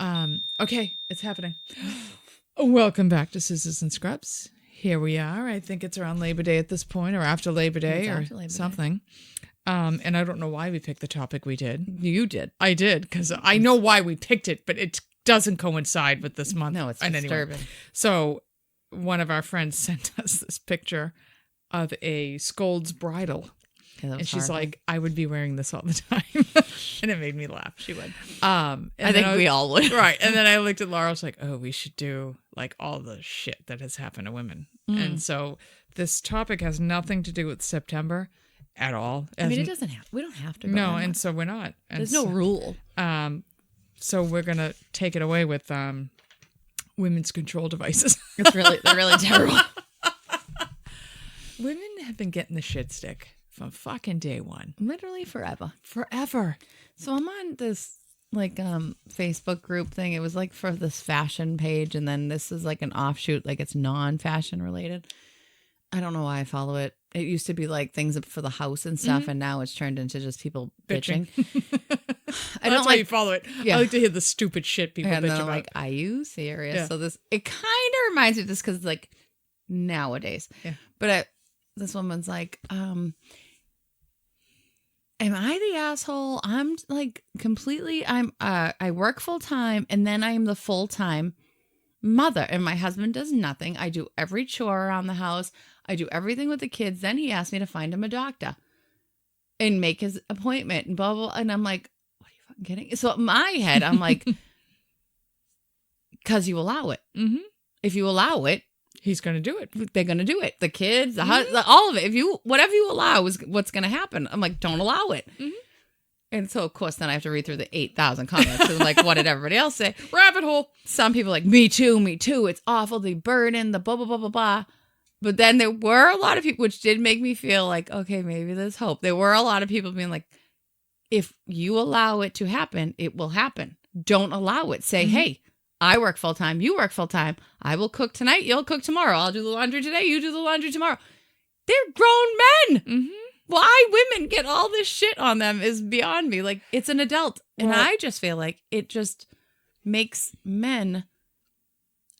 Okay, it's happening. Welcome back to Scissors and Scrubs. Here we are. I think it's around Labor Day at this point, or after Labor Day, or something. And I don't know why we picked the topic we did. You did. I did, because I know why we picked it, but it doesn't coincide with this month. No, it's disturbing. Anyway, so one of our friends sent us this picture of a Scold's bridle. And she's like, I would be wearing this all the time. And it made me laugh. She would. I think we all would. Right. And then I looked at Laura. I was like, oh, we should do like all the shit that has happened to women. And so this topic has nothing to do with September at all. I mean, it doesn't have. We don't have to. No, and so we're not. And there's no rule. So we're going to take it away with women's control devices. They're really terrible. Women have been getting the shit stick from fucking day one. Literally forever. So I'm on this like Facebook group thing. It was like for this fashion page, and then this is like an offshoot, like it's non-fashion related. I don't know why I follow it. It used to be like things for the house and stuff, and now it's turned into just people bitching. I don't like you follow it. Yeah. I like to hear the stupid shit people bitch about. Like, are you serious? Yeah. So it kind of reminds me of this because like nowadays. Yeah. But this woman's like, am I the asshole? I'm like completely, I work full time and then I am the full time mother and my husband does nothing. I do every chore around the house. I do everything with the kids. Then he asked me to find him a doctor and make his appointment and blah, blah. And I'm like, what are you fucking kidding? So in my head, I'm like, cause you allow it. Mm-hmm. If you allow it, he's going to do it. They're going to do it. The kids, all of it. Whatever you allow is what's going to happen. I'm like, don't allow it. Mm-hmm. And so, of course, then I have to read through the 8,000 comments. And like, what did everybody else say? Rabbit hole. Some people like, me too. It's awful. The burden, the blah, blah, blah, blah, blah. But then there were a lot of people, which did make me feel like, okay, maybe there's hope. There were a lot of people being like, if you allow it to happen, it will happen. Don't allow it. Say, hey, I work full time. You work full time. I will cook tonight. You'll cook tomorrow. I'll do the laundry today. You do the laundry tomorrow. They're grown men. Mm-hmm. Why women get all this shit on them is beyond me. Like, it's an adult. And I just feel like it just makes men,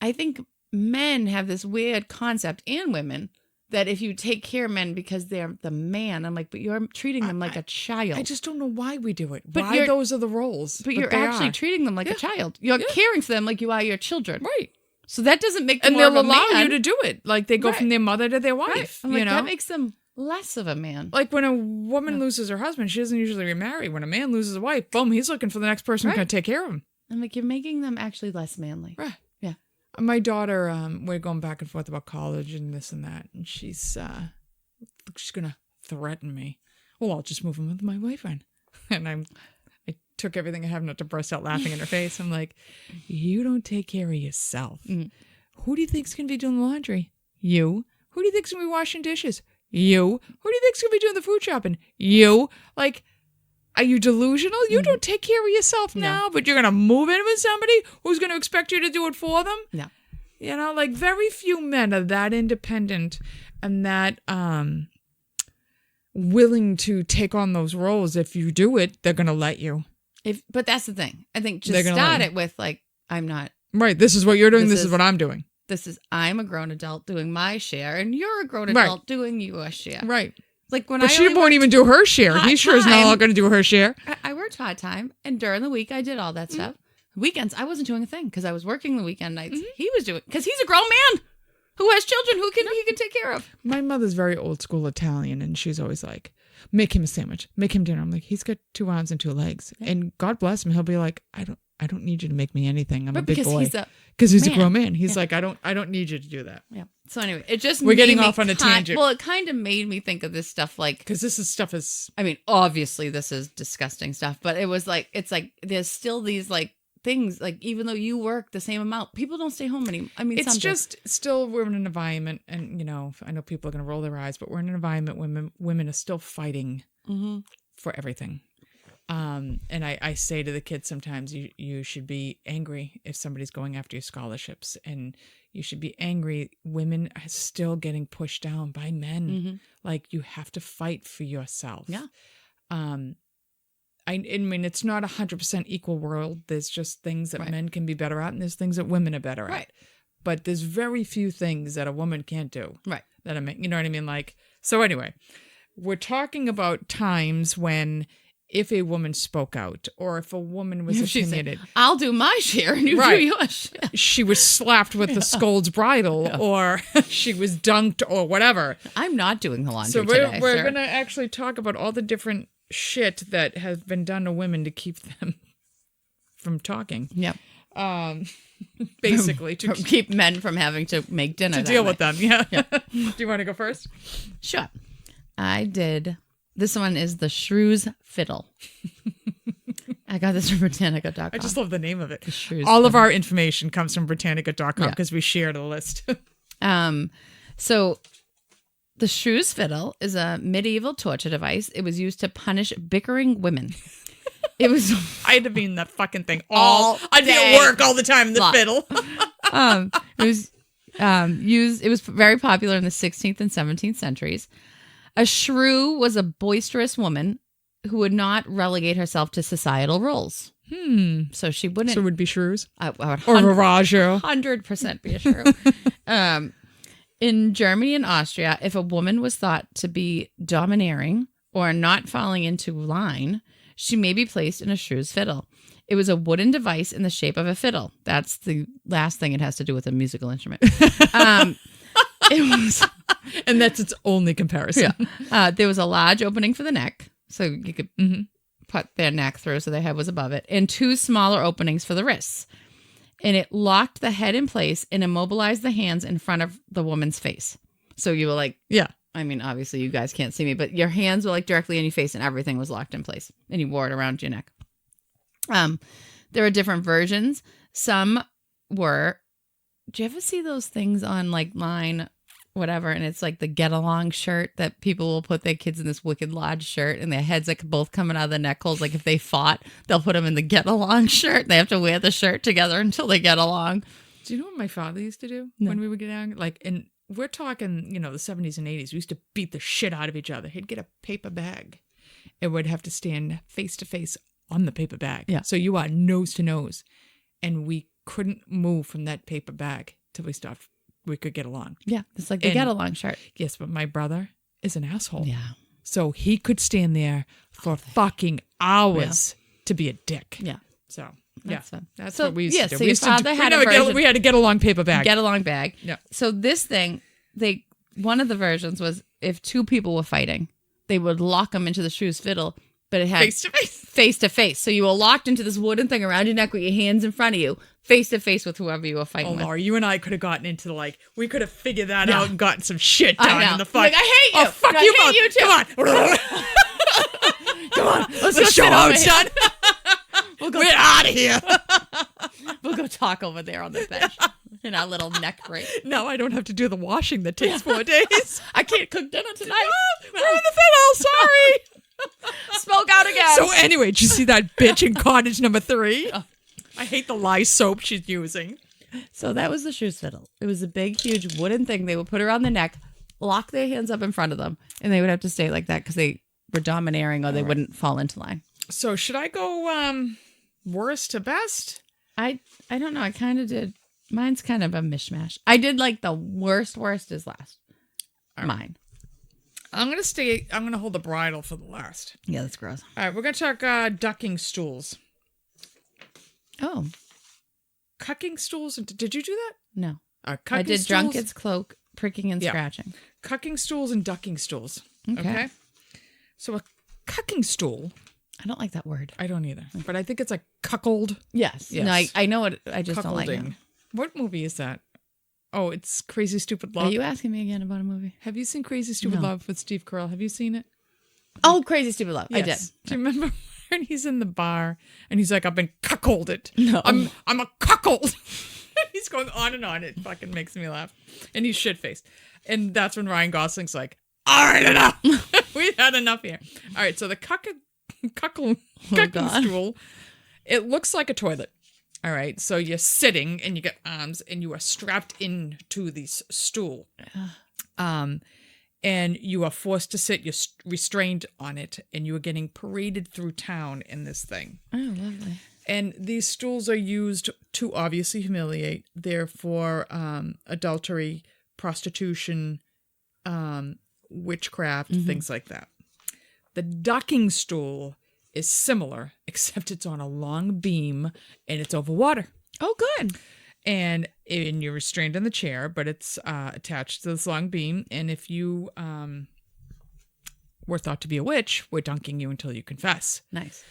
I think men have this weird concept, and women, that if you take care of men because they're the man, I'm like, but you're treating them like a child. I just don't know why we do it. But why those are the roles. But you're actually treating them like a child. You're caring for them like you are your children. Right. So that doesn't make them more of a man. And they'll allow you to do it. Like they go from their mother to their wife. Right. I'm like, that makes them less of a man. Like when a woman loses her husband, she doesn't usually remarry. When a man loses a wife, boom, he's looking for the next person who's going to take care of him. I'm like, you're making them actually less manly. Right. Yeah. My daughter, we're going back and forth about college and this and that. And she's going to threaten me. Well, I'll just move in with my boyfriend. And I took everything I have not to burst out laughing in her face. I'm like, you don't take care of yourself. Mm. Who do you think's going to be doing the laundry? You. Who do you think's going to be washing dishes? You. Who do you think's going to be doing the food shopping? You. Like, are you delusional? You don't take care of yourself now, but you're going to move in with somebody who's going to expect you to do it for them? No. You know, like very few men are that independent and that willing to take on those roles. If you do it, they're going to let you. But that's the thing. I think just start it with like, I'm not. Right. This is what you're doing. This is what I'm doing. I'm a grown adult doing my share and you're a grown adult doing your share. Right. Like but she won't even do her share. He sure is not going to do her share. I worked part-time and during the week I did all that stuff. Weekends, I wasn't doing a thing because I was working the weekend nights. Mm-hmm. He was doing, because he's a grown man who has children who he can take care of. My mother's very old school Italian and she's always like, make him a sandwich, make him dinner. I'm like, he's got 2 arms and 2 legs. Yeah. And God bless him. He'll be like, I don't need you to make me anything. I'm a big boy. Because he's a grown man. He's like, I don't need you to do that. Yeah. So anyway, it just we're getting off on a tangent. Well, it kind of made me think of this stuff like, because this is stuff is. I mean, obviously this is disgusting stuff, but it was like it's there's still these like things like even though you work the same amount, people don't stay home anymore. I mean, it's just still we're in an environment, and you know, I know people are going to roll their eyes, but we're in an environment women are still fighting for everything. And I say to the kids sometimes you should be angry if somebody's going after your scholarships, and you should be angry. Women are still getting pushed down by men. Mm-hmm. Like you have to fight for yourself. Yeah. I mean, it's not 100% equal world. There's just things that men can be better at, and there's things that women are better at. Right. But there's very few things that a woman can't do. Right. That I mean, you know what I mean? Like, so anyway, we're talking about times when if a woman spoke out or if a woman was opinionated. I'll do my share and you do your share. She was slapped with the scold's bridle or she was dunked or whatever. I'm not doing the laundry so today, we're going to actually talk about all the different shit that has been done to women to keep them from talking. Yep. Basically to keep men from having to make dinner to deal with them. Yeah. Yep. Do you want to go first? Sure. I did. This one is the Shrews Fiddle. I got this from Britannica.com. I just love the name of it. All of our information comes from Britannica.com because we shared a list. So the Shrews Fiddle is a medieval torture device. It was used to punish bickering women. It was. I had to be in that fucking thing I'd be at work all the time in the fiddle. It was used. It was very popular in the 16th and 17th centuries. A shrew was a boisterous woman who would not relegate herself to societal roles. So she wouldn't. So it would be shrews? I would or Viraggio. 100% be a shrew. In Germany and Austria, if a woman was thought to be domineering or not falling into line, she may be placed in a shrew's fiddle. It was a wooden device in the shape of a fiddle. That's the last thing it has to do with a musical instrument. It was, and that's its only comparison. Yeah. There was a large opening for the neck, so you could put their neck through, so their head was above it, and two smaller openings for the wrists. And it locked the head in place and immobilized the hands in front of the woman's face. So you were like, I mean, obviously you guys can't see me, but your hands were like directly in your face and everything was locked in place. And you wore it around your neck. There are different versions. Some were, do you ever see those things on like line, whatever, and it's like the get along shirt that people will put their kids in this wicked lodge shirt and their heads like both coming out of the neck holes. Like if they fought, they'll put them in the get along shirt. They have to wear the shirt together until they get along. Do you know what my father used to do when we would get out? Like, and we're talking, the 70s and 80s. We used to beat the shit out of each other. He'd get a paper bag. It would have to stand face to face on the paper bag. Yeah. So you are nose to nose. And we couldn't move from that paper bag till we could get along. Yeah. It's like the get along shirt. Yes, but my brother is an asshole. Yeah. So he could stand there for fucking hours to be a dick. Yeah. So that's fun. That's what we used to do. So your father had a version. We had a get along paper bag. Get along bag. Yeah. So this thing, one of the versions was if two people were fighting, they would lock them into the Shrews Fiddle, but it had face to face. Face to face. So you were locked into this wooden thing around your neck with your hands in front of you, face to face with whoever you were fighting with. Laura, you and I could have gotten into we could have figured that out and gotten some shit done in the fight. Like, I hate you. Oh, fuck you both. You too. Come on. Come on. Let's show out, son. We're out of here. We'll go talk over there on the bench in our little neck break. No, I don't have to do the washing that takes 4 days. I can't cook dinner tonight. We're in the fiddle. Sorry. Smoke out again. So anyway, did you see that bitch in cottage number 3? Oh. I hate the lye soap she's using. So that was the Shrews Fiddle. It was a big, huge wooden thing. They would put around the neck, lock their hands up in front of them, and they would have to stay like that because they were domineering or they wouldn't fall into line. So should I go worst to best? I don't know. I kind of did. Mine's kind of a mishmash. I did like the worst is last. Mine. I'm going to hold the bridle for the last. Yeah, that's gross. All right, we're going to talk ducking stools. Oh. Cucking stools. Did you do that? No. I did drunkard's cloak, pricking and scratching. Cucking stools and ducking stools. Okay. So a cucking stool. I don't like that word. I don't either. But I think it's like cuckold. Yes. No, I know it. I just don't like it. What movie is that? Oh, it's Crazy Stupid Love. Are you asking me again about a movie? Have you seen Crazy Stupid Love with Steve Carell? Have you seen it? Oh, Crazy Stupid Love. Yes. I did. Do you remember when he's in the bar and he's like, I've been cuckolded. No. I'm a cuckold. He's going on and on. It fucking makes me laugh. And he's shit-faced. And that's when Ryan Gosling's like, all right, enough. We've had enough here. All right, so the cucking stool, it looks like a toilet. All right, so you're sitting and you get arms and you are strapped into this stool. and you are forced to sit. You're restrained on it, and you are getting paraded through town in this thing. Oh, lovely. And these stools are used to obviously humiliate. They're for adultery, prostitution, witchcraft, things like that. The ducking stool is similar, except it's on a long beam and it's over water. Oh, good. And you're restrained in the chair, but it's attached to this long beam. And if you were thought to be a witch, we're dunking you until you confess. Nice.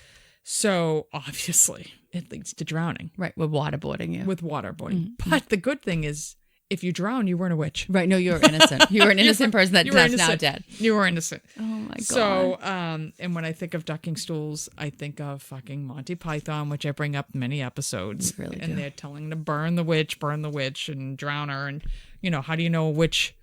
So obviously it leads to drowning. Right. With waterboarding you. With waterboarding. But the good thing is, if you drown, you weren't a witch. Right. No, you were innocent. You were an innocent person that's now dead. You were innocent. Oh my God. So, and when I think of ducking stools, I think of fucking Monty Python, which I bring up in many episodes. You really and do. They're telling to burn the witch, and drown her. And, how do you know a witch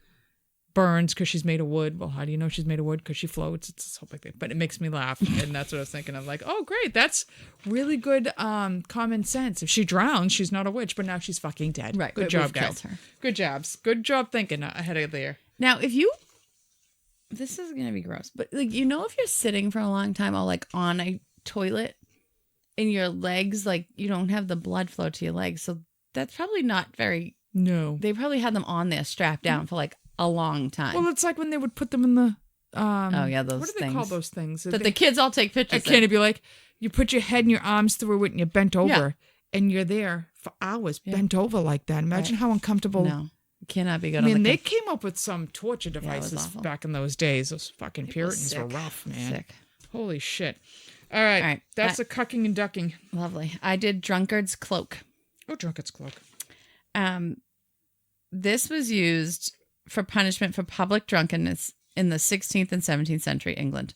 burns because she's made of wood? Well, how do you know she's made of wood? Because she floats. It's this whole big thing. But it makes me laugh. And that's what I was thinking of. Like, oh, great. That's really good common sense. If she drowns, she's not a witch, but now she's fucking dead. Right. Good job, we've guys. killed her. Good jobs. Good job thinking ahead of there. Now, this is going to be gross, but if you're sitting for a long time or like on a toilet and your legs, like you don't have the blood flow to your legs. So that's probably not very, No. they probably had them on there strapped down for like a long time. Well, it's like when they would put them in the oh yeah, those what do they things. call those things? That the kids all take pictures Can't it be like you put your head and your arms through it and you're bent over and you're there for hours bent over like that. Imagine how uncomfortable. No, it cannot be good. I mean, they came up with some torture devices awful. back in those days. Those fucking Puritans were rough, man. Sick. Holy shit. All right. That's a cucking and ducking. Lovely. I did drunkard's cloak. Oh, drunkard's cloak. This was used for punishment for public drunkenness in the 16th and 17th century England.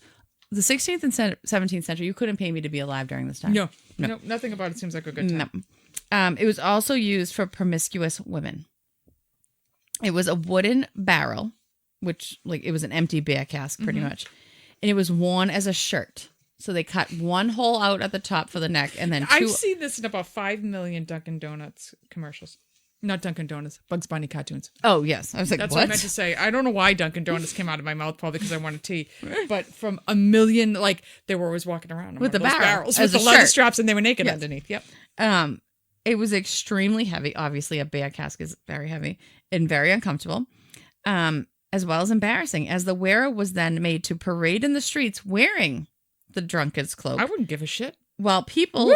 The 16th and 17th century, you couldn't pay me to be alive during this time. No, nothing about it seems like a good time. No. It was also used for promiscuous women. It was a wooden barrel, which it was an empty beer cask pretty much. And it was worn as a shirt. So they cut one hole out at the top for the neck and then two. I've seen this in about 5 million Dunkin' Donuts commercials. Not Dunkin' Donuts, Bugs Bunny cartoons. Oh, yes. I was like, That's what I meant to say. I don't know why Dunkin' Donuts came out of my mouth, probably because I wanted tea. But from a million, they were always walking around with the barrels as with a the leather shirt. straps, and they were naked underneath. Yep. It was extremely heavy. Obviously, a beer cask is very heavy and very uncomfortable, as well as embarrassing, as the wearer was then made to parade in the streets wearing the drunkard's cloak. I wouldn't give a shit. While people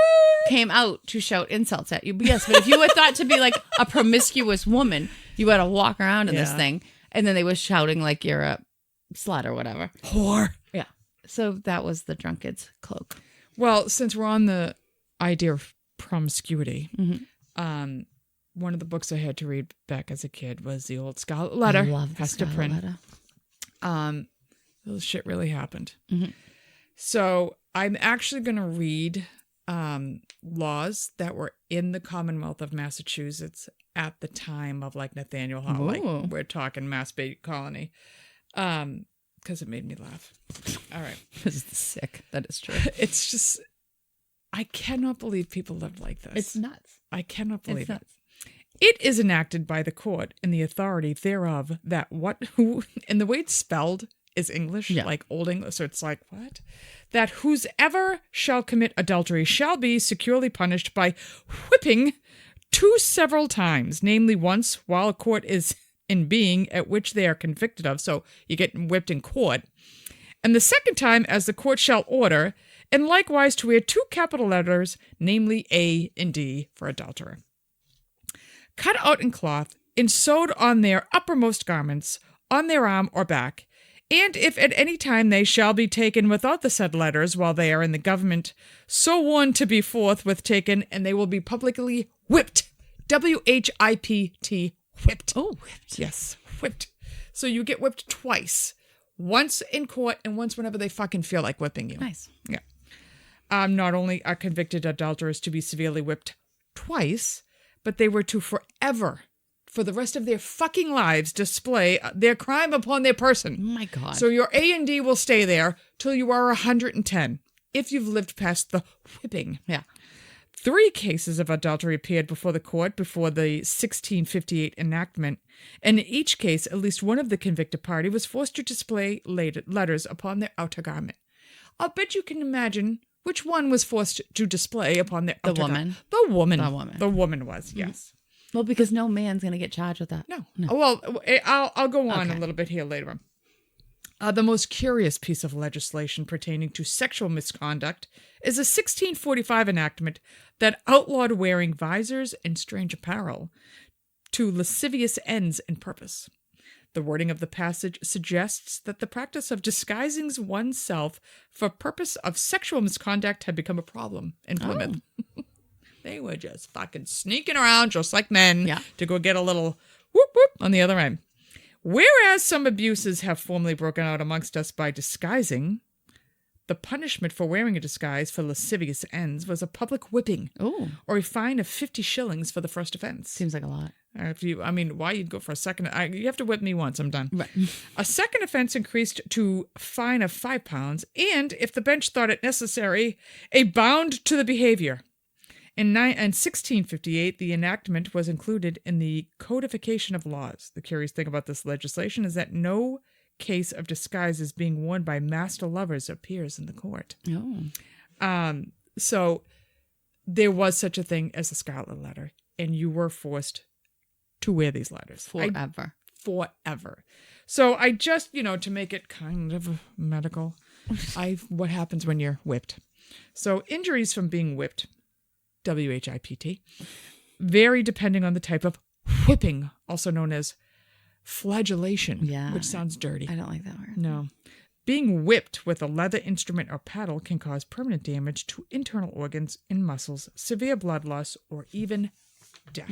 came out to shout insults at you. Yes, but if you were thought to be like a promiscuous woman, you had to walk around in this thing. And then they were shouting like you're a slut or whatever. Whore. Yeah. So that was the drunkard's cloak. Well, since we're on the idea of promiscuity, one of the books I had to read back as a kid was the old Scarlet Letter. I love the Hester Scarlet Prynne. This shit really happened. So I'm actually going to read laws that were in the Commonwealth of Massachusetts at the time of Nathaniel Hall. Ooh. We're talking Mass Bay Colony. Because it made me laugh. All right. This is sick. That is true. It's just, I cannot believe people live like this. It's nuts. I cannot believe It's nuts. It is enacted by the court in the authority thereof that and the way it's spelled is English, like Old English. So it's like, what? That whosoever shall commit adultery shall be securely punished by whipping 2 several times, namely once while a court is in being at which they are convicted of. So you get whipped in court. And the second time as the court shall order, and likewise to wear 2 capital letters, namely A and D for adulterer. Cut out in cloth and sewed on their uppermost garments, on their arm or back, and if at any time they shall be taken without the said letters while they are in the government, so warned to be forthwith taken, and they will be publicly whipped. WHIPT, whipped. Oh, whipped. Yes, whipped. So you get whipped twice. Once in court and once whenever they fucking feel like whipping you. Nice. Yeah. Not only are convicted adulterers to be severely whipped twice, but they were to forever, for the rest of their fucking lives, display their crime upon their person. Oh my God. So your A and D will stay there till you are 110, if you've lived past the whipping. Yeah. 3 cases of adultery appeared before the court before the 1658 enactment, and in each case, at least one of the convicted party was forced to display letters upon their outer garment. I'll bet you can imagine which one was forced to display upon their outer garment. The woman. The woman was, yes. Well, because no man's going to get charged with that. No. Well, I'll go on a little bit here later on. The most curious piece of legislation pertaining to sexual misconduct is a 1645 enactment that outlawed wearing visors and strange apparel to lascivious ends and purpose. The wording of the passage suggests that the practice of disguising oneself for purpose of sexual misconduct had become a problem in Plymouth. Oh. They were just fucking sneaking around just like men to go get a little whoop whoop on the other end. Whereas some abuses have formally broken out amongst us by disguising, the punishment for wearing a disguise for lascivious ends was a public whipping or a fine of 50 shillings for the first offense. Seems like a lot. Why you'd go for a second? You have to whip me once, I'm done. Right. A second offense increased to fine of £5, and if the bench thought it necessary, a bound to the behavior. In 1658, the enactment was included in the codification of laws. The curious thing about this legislation is that no case of disguises being worn by master lovers appears in the court. So there was such a thing as a scarlet letter, and you were forced to wear these letters. Forever. So I just, to make it kind of medical, what happens when you're whipped. So injuries from being whipped, WHIPT, vary depending on the type of whipping, also known as flagellation, which sounds dirty. I don't like that word. No. Being whipped with a leather instrument or paddle can cause permanent damage to internal organs and muscles, severe blood loss, or even death.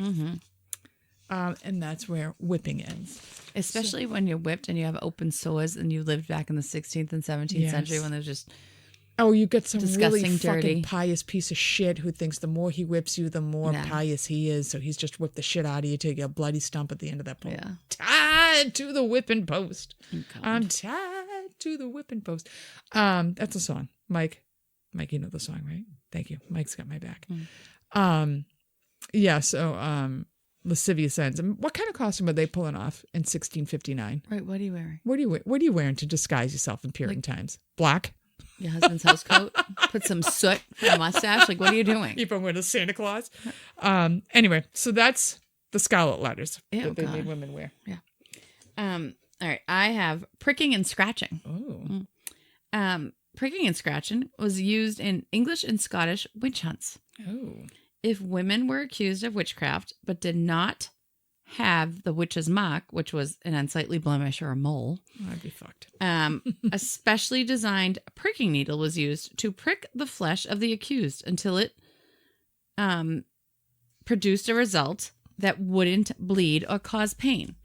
And that's where whipping ends. Especially when you're whipped and you have open sores and you lived back in the 16th and 17th century when there's just... Oh, you get some really dirty, fucking pious piece of shit who thinks the more he whips you, the more pious he is. So he's just whipped the shit out of you till you get a bloody stump at the end of that pole. Yeah. Tied to the whipping post. I'm tied to the whipping post. That's a song. Mike, you know the song, right? Thank you. Mike's got my back. Lascivious ends. I mean, what kind of costume are they pulling off in 1659? Right, what are you wearing? What are you wearing to disguise yourself in Puritan times? Black? Your husband's house coat? Put some soot on a mustache? Like, what are you doing? Keep on wearing Santa Claus. Anyway, so that's the scarlet letters that they made women wear. Yeah. All right. I have pricking and scratching. Pricking and scratching was used in English and Scottish witch hunts. If women were accused of witchcraft but did not have the witch's mark, which was an unsightly blemish or a mole, I'd be fucked. A specially designed pricking needle was used to prick the flesh of the accused until it produced a result that wouldn't bleed or cause pain.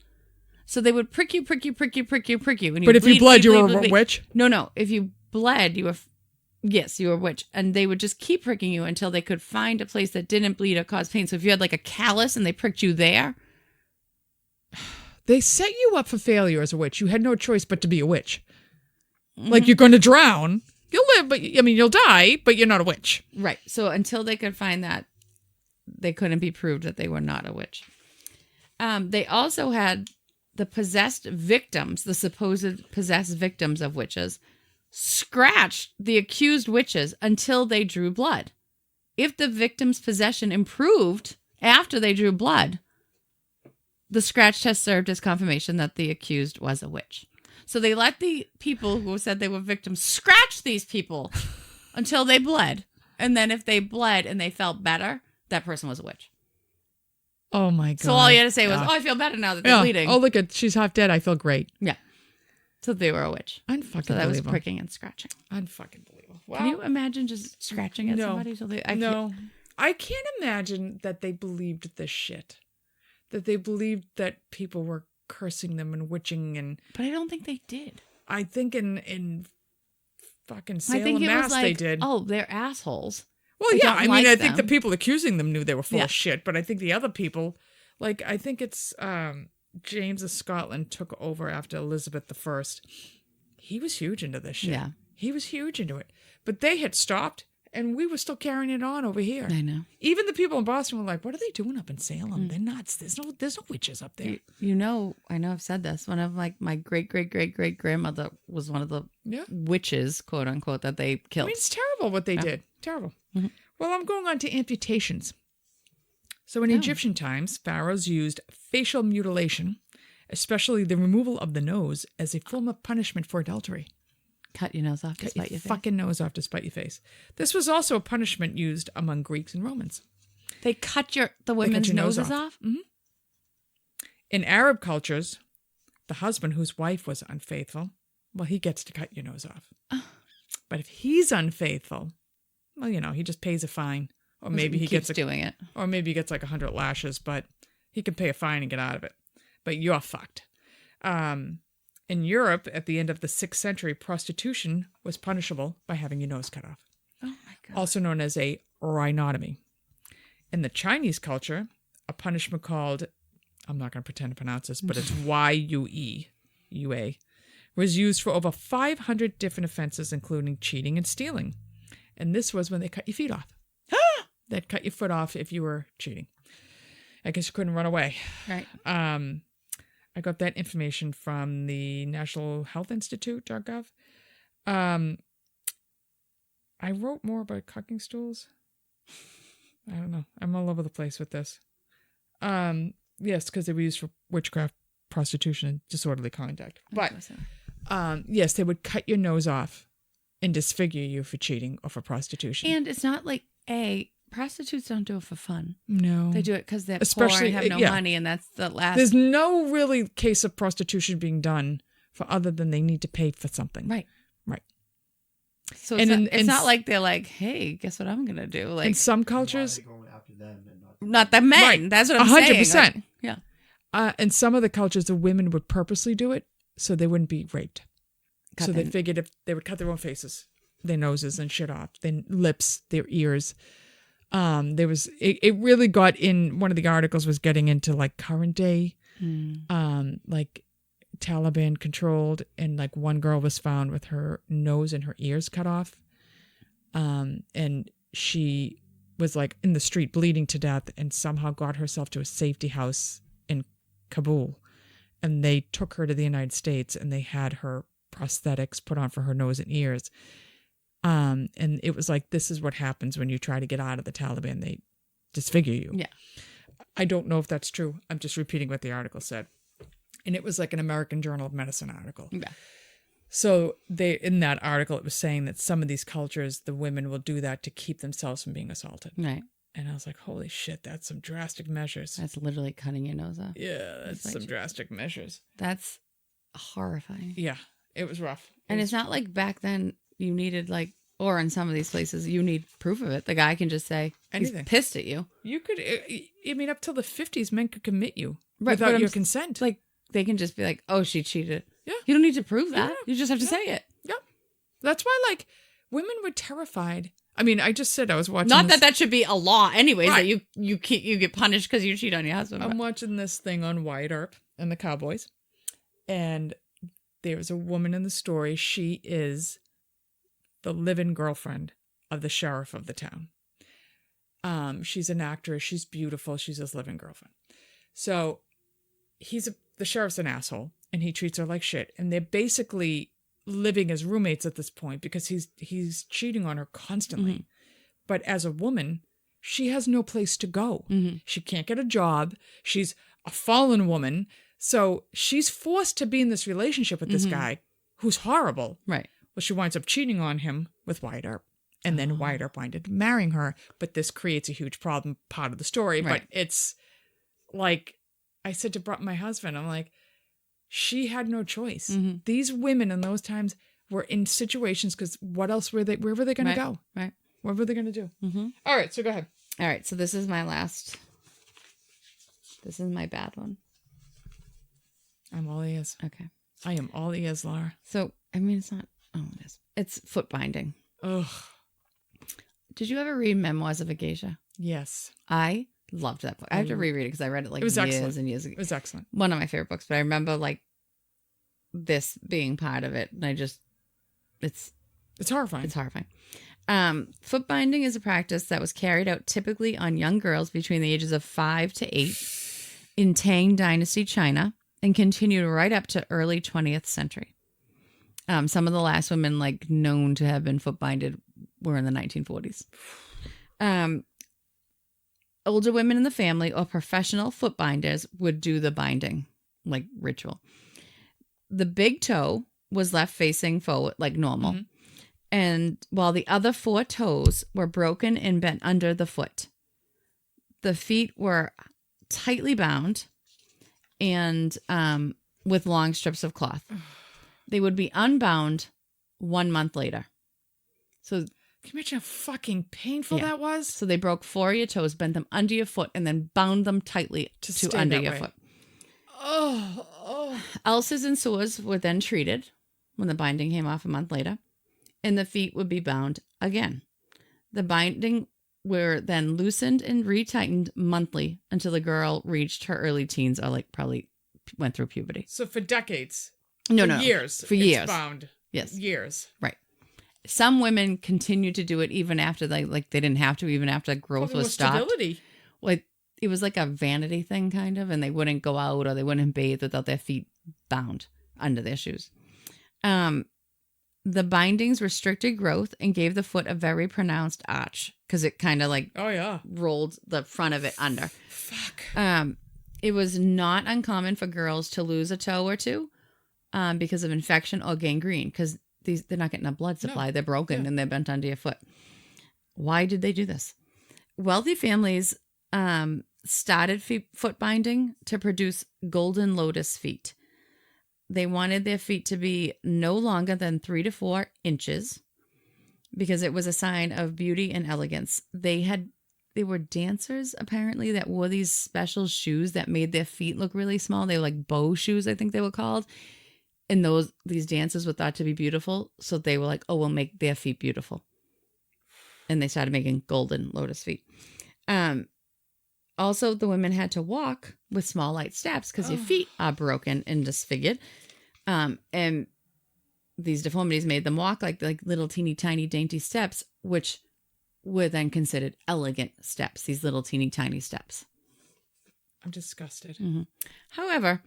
So they would prick you. And but if you bled, you were a witch? No. If you bled, you were... Yes, you were a witch. And they would just keep pricking you until they could find a place that didn't bleed or cause pain. So if you had like a callus and they pricked you there... They set you up for failure as a witch. You had no choice but to be a witch. Like, you're going to drown. You'll live, but you'll die, but you're not a witch. Right. So until they could find that, they couldn't be proved that they were not a witch. They also had the possessed victims, the supposed possessed victims of witches, scratched the accused witches until they drew blood. If the victim's possession improved after they drew blood, the scratch test served as confirmation that the accused was a witch. So they let the people who said they were victims scratch these people until they bled. And then if they bled and they felt better, that person was a witch. Oh my God. So all you had to say was, I feel better now that they're bleeding. Oh, look, she's half dead. I feel great. Yeah. So they were a witch. Unfucking So that was believable. pricking and scratching. Unfucking believable. Wow. Can you imagine just scratching at somebody? I can't imagine that they believed this shit. That they believed that people were cursing them and witching and... But I don't think they did. I think in fucking Salem, Mass, they did. Oh, they're assholes. Well, I think the people accusing them knew they were full of shit, but I think the other people, like, I think it's James of Scotland took over after Elizabeth I. He was huge into this shit. Yeah. He was huge into it. But they had stopped And we were still carrying it on over here. I know. Even the people in Boston were like, what are they doing up in Salem? They're nuts. There's no witches up there. You know, I know I've said this. One of my great grandmother was one of the witches, quote unquote, that they killed. I mean, it's terrible what they did. Terrible. Mm-hmm. Well, I'm going on to amputations. So in Egyptian times, pharaohs used facial mutilation, especially the removal of the nose, as a form of punishment for adultery. Cut your nose off to spite your face. Fucking nose off to spite your face. This was also a punishment used among Greeks and Romans. They cut the women's noses off? Mm-hmm. In Arab cultures, the husband whose wife was unfaithful, well, he gets to cut your nose off. But if he's unfaithful, well, he just pays a fine. Or maybe he gets doing it. Or maybe he gets like 100 lashes, but he can pay a fine and get out of it. But you're fucked. In Europe, at the end of the 6th century, prostitution was punishable by having your nose cut off. Oh my God. Also known as a rhinotomy. In the Chinese culture, a punishment called, I'm not going to pretend to pronounce this, but it's UA, was used for over 500 different offenses, including cheating and stealing. And this was when they cut your feet off. They'd cut your foot off if you were cheating. I guess you couldn't run away. Right. I got that information from the National Health Institute.gov. I wrote more about cucking stools. I don't know. I'm all over the place with this. Yes, because they were used for witchcraft, prostitution, and disorderly conduct. But yes, they would cut your nose off and disfigure you for cheating or for prostitution. And it's not like prostitutes don't do it for fun. No. They do it because they're poor and have no money, and that's the last. There's no really case of prostitution being done for other than they need to pay for something. Right. Right. So it's not like they're like, hey, guess what I'm going to do? Like, in some cultures. Why are they going after them and not the men. Right. That's what I'm saying. 100%. Like, yeah. In some of the cultures, the women would purposely do it so they wouldn't be raped. So they figured if they would cut their own faces, their noses and shit off, their lips, their ears. It really got in, one of the articles was getting into like current day, like Taliban controlled, and like one girl was found with her nose and her ears cut off. And she was like in the street bleeding to death and somehow got herself to a safety house in Kabul. And they took her to the United States and they had her prosthetics put on for her nose and ears. And it was like, this is what happens when you try to get out of the Taliban. They disfigure you. Yeah. I don't know if that's true. I'm just repeating what the article said. And it was like an American Journal of Medicine article. Yeah. So in that article, it was saying that some of these cultures, the women will do that to keep themselves from being assaulted. Right. And I was like, holy shit, that's some drastic measures. That's literally cutting your nose off. Yeah, that's some drastic measures. That's horrifying. Yeah, it was rough. And it's not like back then you needed or in some of these places, you need proof of it. The guy can just say, anything. He's pissed at you. You could, I mean, up till the 50s, men could commit you right, without your consent. Like, they can just be like, oh, she cheated. Yeah. You don't need to prove that. Yeah. You just have to say it. Yeah. That's why, like, women were terrified. I mean, I just said I was watching. Not that should be a law, anyways. Right. That you get punished because you cheat on your husband. I'm watching this thing on Wyatt Earp and the Cowboys, and there's a woman in the story. She is the live-in girlfriend of the sheriff of the town. She's an actress. She's beautiful. She's his live-in girlfriend. So the sheriff's an asshole, and he treats her like shit. And they're basically living as roommates at this point because he's cheating on her constantly. Mm-hmm. But as a woman, she has no place to go. Mm-hmm. She can't get a job. She's a fallen woman. So she's forced to be in this relationship with this guy who's horrible. Right. Well, she winds up cheating on him with Wyatt Earp. And then Wyatt Earp winded up marrying her. But this creates a huge problem, part of the story. Right. But it's like, I said to my husband, I'm like, she had no choice. Mm-hmm. These women in those times were in situations because what else where were they going to go? Right. What were they going to do? Mm-hmm. All right, so go ahead. All right, so this is my last. This is my bad one. I'm all ears. Okay. I am all ears, Laura. So, I mean, it's not. Oh, it is. It's foot binding. Ugh. Did you ever read Memoirs of a Geisha? Yes. I loved that book. I have to reread it because I read it years excellent. and years ago. It was excellent. One of my favorite books, but I remember this being part of it, and it's horrifying. It's horrifying. Foot binding is a practice that was carried out typically on young girls between the ages of 5 to 8 in Tang Dynasty China and continued right up to early 20th century. Some of the last women like known to have been foot binded were in the 1940s. Older women in the family or professional foot binders would do the binding, like ritual. The big toe was left facing forward like normal. Mm-hmm. And while the other 4 toes were broken and bent under the foot, the feet were tightly bound and with long strips of cloth. They would be unbound 1 month later. So can you imagine how fucking painful that was? So they broke 4 of your toes, bent them under your foot, and then bound them tightly to under your foot. Ulcers and sores were then treated when the binding came off a month later, and the feet would be bound again. The binding were then loosened and retightened monthly until the girl reached her early teens or like probably went through puberty. So for decades. No. Years. For years. It's bound. Yes. Years. Right. Some women continued to do it even after they didn't have to, even after growth was stopped. Stability. Like it was like a vanity thing kind of, and they wouldn't go out or they wouldn't bathe without their feet bound under their shoes. The bindings restricted growth and gave the foot a very pronounced arch because it kind of like rolled the front of it under. Fuck. It was not uncommon for girls to lose a toe or two because of infection or gangrene because they're not getting a blood supply. No. They're broken and they're bent under your foot. Why did they do this? Wealthy families started foot binding to produce golden lotus feet. They wanted their feet to be no longer than 3 to 4 inches because it was a sign of beauty and elegance. They were dancers, apparently, that wore these special shoes that made their feet look really small. They were like bow shoes, I think they were called. And these dancers were thought to be beautiful. So they were like, oh, we'll make their feet beautiful. And they started making golden lotus feet. Also, the women had to walk with small light steps because your feet are broken and disfigured. And these deformities made them walk like little teeny tiny dainty steps, which were then considered elegant steps, these little teeny tiny steps. I'm disgusted. Mm-hmm. However,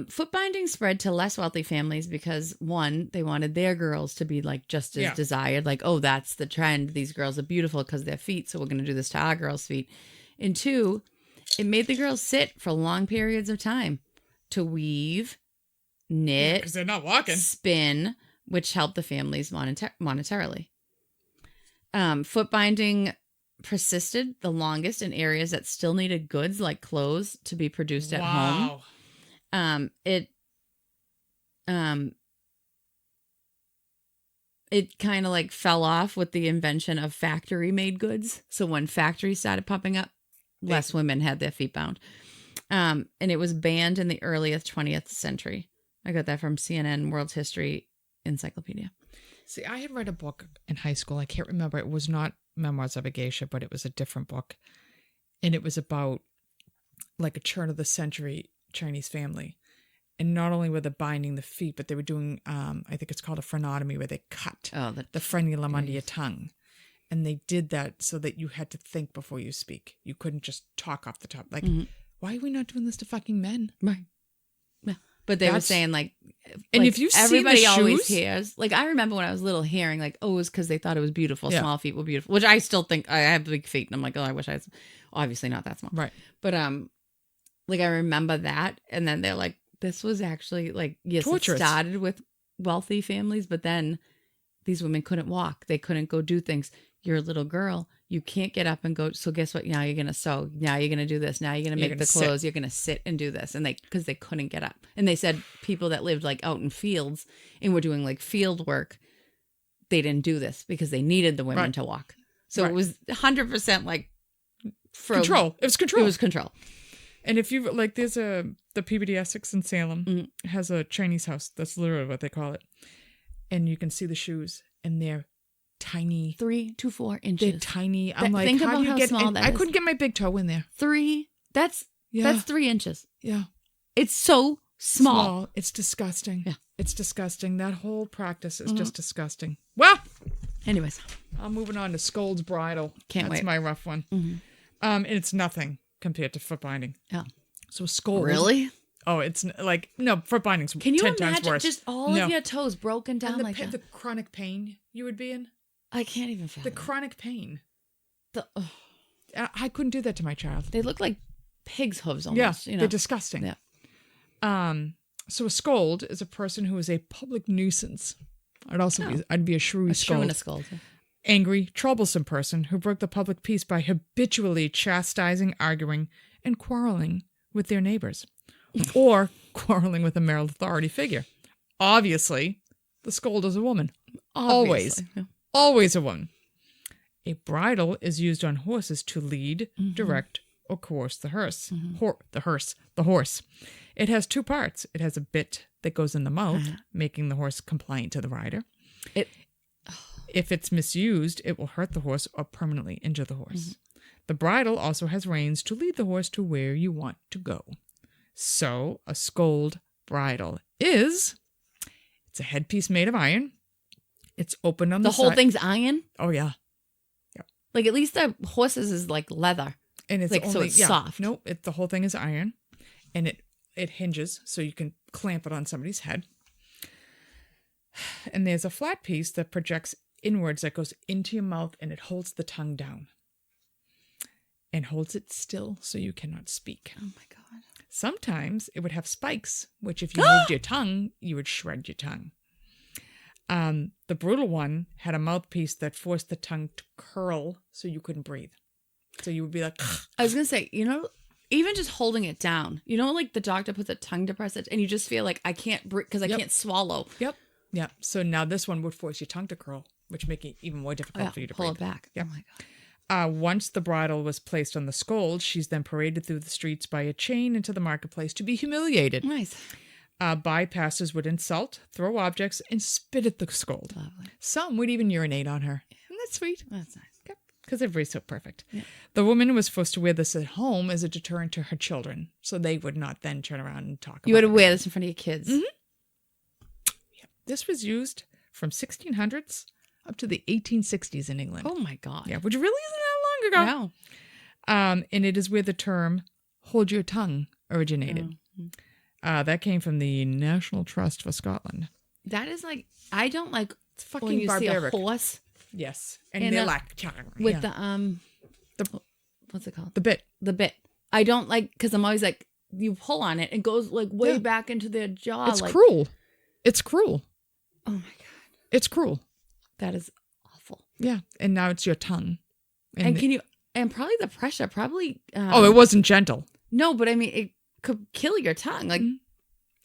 foot binding spread to less wealthy families because, one, they wanted their girls to be like just as desired. Like, oh, that's the trend. These girls are beautiful because of their feet. So we're going to do this to our girls' feet. And 2, it made the girls sit for long periods of time to weave, knit, because they're not walking, spin, which helped the families monetarily. Foot binding persisted the longest in areas that still needed goods like clothes to be produced at home. It kind of like fell off with the invention of factory made goods. So when factories started popping up, less women had their feet bound. And it was banned in the earliest 20th century. I got that from CNN World History Encyclopedia. See, I had read a book in high school. I can't remember. It was not Memoirs of a Geisha, but it was a different book. And it was about like a turn of the century Chinese family. And not only were they binding the feet, but they were doing, I think it's called a frenotomy, where they cut the frenulum under your tongue. And they did that so that you had to think before you speak. You couldn't just talk off the top. Like, why are we not doing this to fucking men? Right. Yeah. But they were saying like, and if you see everybody the always shoes, hears, like I remember when I was little hearing like, oh, it was because they thought it was beautiful. Yeah. Small feet were beautiful, which I still think. I have big feet, and I'm like, oh, I wish I was obviously not that small. Right. But like I remember that, and then they're like, this was actually like, yes, torturous. It started with wealthy families, but then these women couldn't walk. They couldn't go do things. You're a little girl. You can't get up and go. So guess what? Now you're going to sew. Now you're going to do this. Now you're going to make the clothes. You're going to sit and do this. And because they couldn't get up. And they said people that lived like out in fields and were doing like field work, they didn't do this because they needed the women to walk. So it was 100% like control. It was control. It was control. And if you like, there's the PBD Essex in Salem has a Chinese house. That's literally what they call it. And you can see the shoes, and they're tiny, 3 to 4 inches. They're tiny. I'm like, think about how small that is. I couldn't get my big toe in there. 3. That's 3 inches. Yeah, it's so small. It's disgusting. Yeah, it's disgusting. That whole practice is just disgusting. Well, Anyways. I'm moving on to Scold's Bridle. Can't That's wait. my rough one. Mm-hmm. And it's nothing compared to foot binding. Yeah. So a Scold. Really? Oh, it's like, no, foot binding's Can you 10 times imagine worse. just all of your toes broken down and like that? the chronic pain you would be in? I can't even fathom. The chronic pain. The, I couldn't do that to my child. they look like pig's hooves almost. Yeah, they're disgusting. Yeah. So a scold is a person who is a public nuisance. I'd be a shrew A scold. shrew and a scold. Angry, troublesome person who broke the public peace by habitually chastising, arguing, and quarreling with their neighbors, or quarreling with a male authority figure. Obviously, the scold is a woman. Always. Yeah. Always a woman. A bridle is used on horses to lead, direct, or coerce the hearse. The horse. It has two parts. It has a bit that goes in the mouth, making the horse compliant to the rider. If it's misused, it will hurt the horse or permanently injure the horse. The bridle also has reins to lead the horse to where you want to go. So, a scold bridle it's a headpiece made of iron. It's open on the whole side. thing's iron? Oh, yeah. Like, at least the horses is like leather. And it's like, only, so it's soft. Nope, the whole thing is iron. And it hinges so you can clamp it on somebody's head. And there's a flat piece that projects inwards that goes into your mouth and it holds the tongue down. And holds it still so you cannot speak. Oh my God. Sometimes it would have spikes, which if you moved your tongue, you would shred your tongue. The brutal one had a mouthpiece that forced the tongue to curl so you couldn't breathe. So you would be like... I was going to say, even just holding it down, like the doctor puts a tongue depressant and you just feel like I can't breathe because I can't swallow. Yep. So now this one would force your tongue to curl, which make it even more difficult for you to pull breathe. it back. Yep. Oh my God. Once the bridle was placed on the scold, she's then paraded through the streets by a chain into the marketplace to be humiliated. Nice. Bypassers would insult, throw objects, and spit at the scold. Lovely. Some would even urinate on her. Isn't that sweet? That's nice. Because everybody's so perfect. Yeah. The woman was supposed to wear this at home as a deterrent to her children, so they would not then turn around and talk about it. You had to wear this in front of your kids. Mm-hmm. Yep. This was used from 1600s up to the 1860s in England. Oh my God. Yeah, which really isn't that long ago. No. And it is where the term "hold your tongue" originated. That came from the National Trust for Scotland. That is like, I don't like It's fucking when you barbaric. see a horse Yes, and they're like with the what's it called? the bit. The bit. I don't like, because I'm always like, you pull on it, it goes like way back into their jaw. It's like, cruel. It's cruel. Oh my God. It's cruel. That is awful. Yeah, and now it's your tongue. And can you, and probably the pressure, probably. it wasn't gentle. No, but I mean, it could kill your tongue. Like,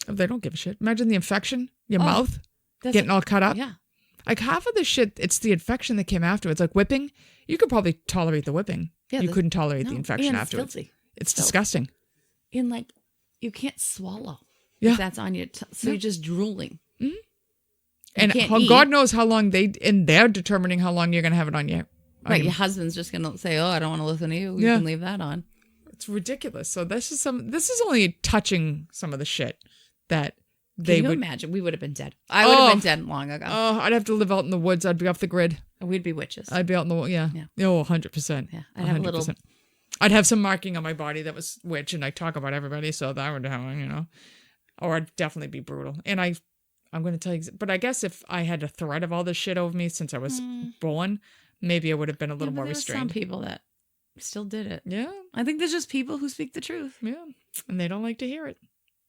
They don't give a shit. Imagine the infection, your mouth that's getting all cut up. Yeah. Like half of the shit, it's the infection that came afterwards. Like whipping, you could probably tolerate the whipping. Yeah, you couldn't tolerate the infection and afterwards. It's filthy. It's disgusting. And like, you can't swallow. Yeah. If that's on your tongue. So you're just drooling. Mm-hmm. And can't eat. God knows how long they're determining how long you're going to have it on you. Right. Your husband's just going to say, oh, I don't want to listen to you. You can leave that on. It's ridiculous. So this is only touching some of the shit that Can you imagine? We would have been dead. I would have been dead long ago. Oh, I'd have to live out in the woods. I'd be off the grid. We'd be witches. I'd be out in the yeah. Oh, 100%. Yeah. I'd have 100%. I'd have some marking on my body that was witch, and I talk about everybody, so that would happen, Or I'd definitely be brutal. And I'm going to tell you, but I guess if I had a threat of all this shit over me since I was born, maybe I would have been a little more restrained. Some people that still did it. Yeah. I think there's just people who speak the truth. Yeah. And they don't like to hear it.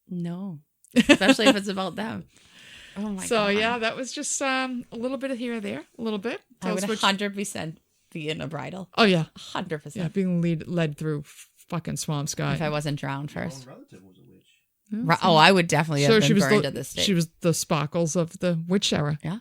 No. Especially if it's about them. Oh my God. So yeah, that was just a little bit of here or there, a little bit. I would 100% be in a bridal. Oh yeah, 100%. Yeah, being led through fucking swamps, guy. If I wasn't drowned first. My own relative was a witch. I would definitely have been burned at this stage. She was the sparkles of the witch era. Yeah.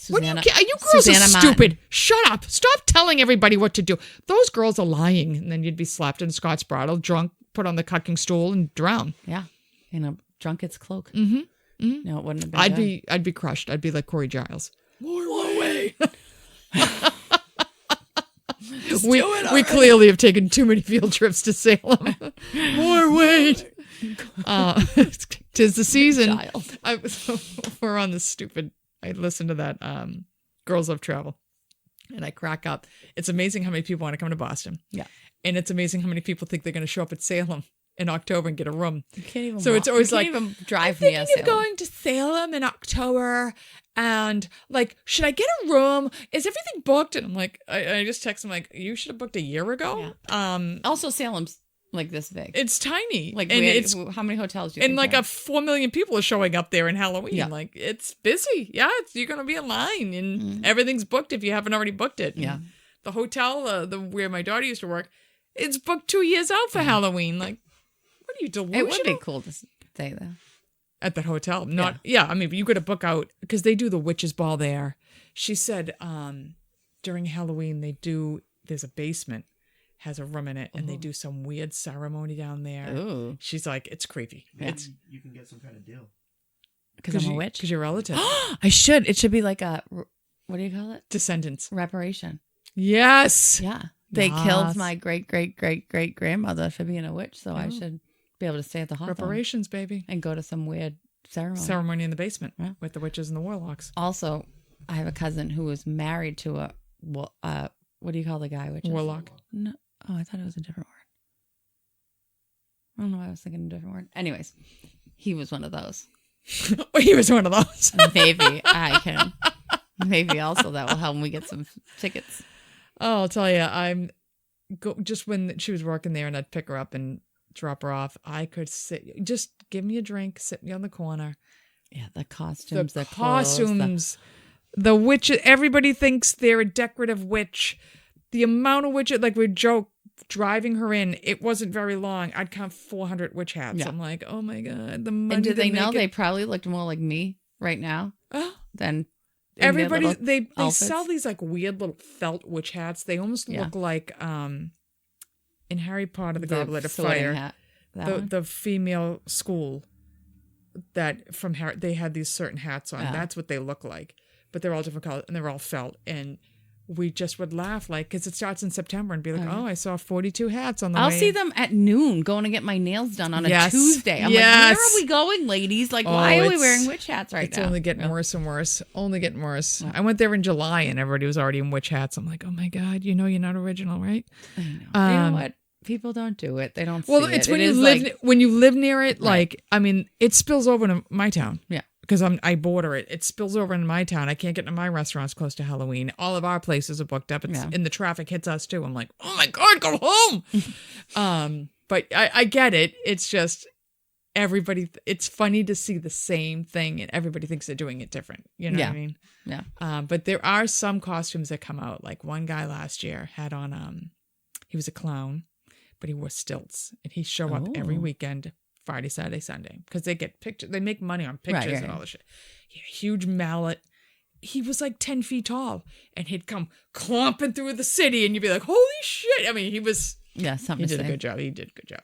What do you? Are you girls are stupid? Shut up! Stop telling everybody what to do. Those girls are lying, and then you'd be slapped in a Scots bridle, drunk, put on the cucking stool, and drown. Yeah, in a drunkard's cloak. Mm-hmm. Mm-hmm. No, it wouldn't have been. I'd be crushed. I'd be like Corey Giles. More weight. We clearly have taken too many field trips to Salem. More weight. 'Tis the season. We're on this stupid. I listened to that Girls Love Travel. And I crack up. It's amazing how many people want to come to Boston. Yeah. And it's amazing how many people think they're going to show up at Salem in October and get a room. You can't even So it's always you like, can't even drive I'm thinking near of Salem. going to Salem in October, and like, should I get a room? Is everything booked? And I'm like, I just text him like, you should have booked a year ago. Also, Salem's like this big. It's tiny, Like, and it's how many hotels do you and think like there a 4 million people are showing up there in Halloween. Yeah. Like it's busy. Yeah, you're gonna be in line, and everything's booked if you haven't already booked it. Yeah. And the hotel, the where my daughter used to work, it's booked 2 years out for Halloween. Like, what are you delusional? It would be cool to stay there. At that hotel. I mean, you got to book out because they do the witches ball there. She said during Halloween there's a basement, has a room in it, and they do some weird ceremony down there. Ooh. She's like, it's creepy. Yeah. You can get some kind of deal. Because I'm a witch? Because you're a relative. I should. It should be like a, what do you call it? Descendants. Reparation. Yes. Yeah. They Yes. killed my great-great-great-great-grandmother for being a witch, so I should be able to stay at the hospital. Reparations, baby. And go to some weird Ceremony in the basement Yeah. with the witches and the warlocks. Also, I have a cousin who was married to a, what do you call the guy? Warlock. No. Oh, I thought it was a different word. I don't know why I was thinking a different word. Anyways, he was one of those. He was one of those. Maybe I can. Maybe also that will help me get some tickets. Oh, I'll tell you, just when she was working there and I'd pick her up and drop her off, I could sit, just give me a drink, sit me on the corner. Yeah, the costumes, The clothes, costumes, the witch. Everybody thinks they're a decorative witch. The amount of witches, like we joke, driving her in, it wasn't very long. I'd count 400 witch hats. Yeah. I'm like, oh my God, the money. And did they know make they probably looked more like me right now than Everybody, in their they outfits? sell these like weird little felt witch hats. They almost look like in Harry Potter, the Goblet of sorting Fire, hat. That the female school that from Harry, they had these certain hats on. Yeah. That's what they look like, but they're all different colors and they're all felt. And we just would laugh like, because it starts in September and be like, I saw 42 hats on the I'll way see in. them at noon going to get my nails done on a Yes. Tuesday. I'm Yes. like, where are we going, ladies? Like, Oh, why are we it's- wearing witch hats right It's now? only getting worse and worse. Only getting worse. I went there in July and everybody was already in witch hats. I'm like, oh my God, you know you're not original, right? I know. You know what? People don't do it. They don't Well, see it's it. when It you is live like, when you live near it. Right. Like, I mean, it spills over into my town. Yeah. Because I border it. It spills over into my town. I can't get into my restaurants close to Halloween. All of our places are booked up. And the traffic hits us too. I'm like, oh my God, go home. But I get it. It's just everybody. It's funny to see the same thing, and everybody thinks they're doing it different. You know what I mean? Yeah. But there are some costumes that come out. Like one guy last year had on. He was a clown, but he wore stilts, and he show up every weekend. Friday, Saturday, Sunday, because they get pictures. They make money on pictures and all this shit. He had a huge mallet. He was like 10 feet tall, and he'd come clomping through the city, and you'd be like, "Holy shit!" I mean, he did a good job. He did a good job.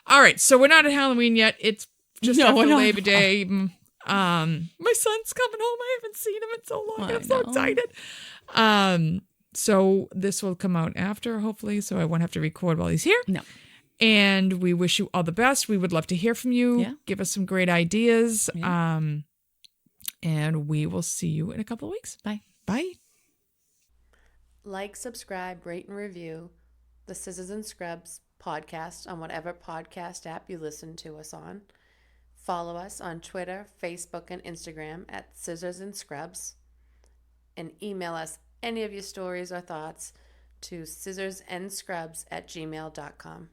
All right, so we're not at Halloween yet. It's just after Labor Day. My son's coming home. I haven't seen him in so long. I'm so excited. So this will come out after, hopefully, so I won't have to record while he's here. No. And we wish you all the best. We would love to hear from you. Yeah. Give us some great ideas. Yeah. And we will see you in a couple of weeks. Bye. Bye. Like, subscribe, rate, and review the Scissors and Scrubs podcast on whatever podcast app you listen to us on. Follow us on Twitter, Facebook, and Instagram at Scissors and Scrubs. And email us any of your stories or thoughts to scissorsandscrubs@gmail.com.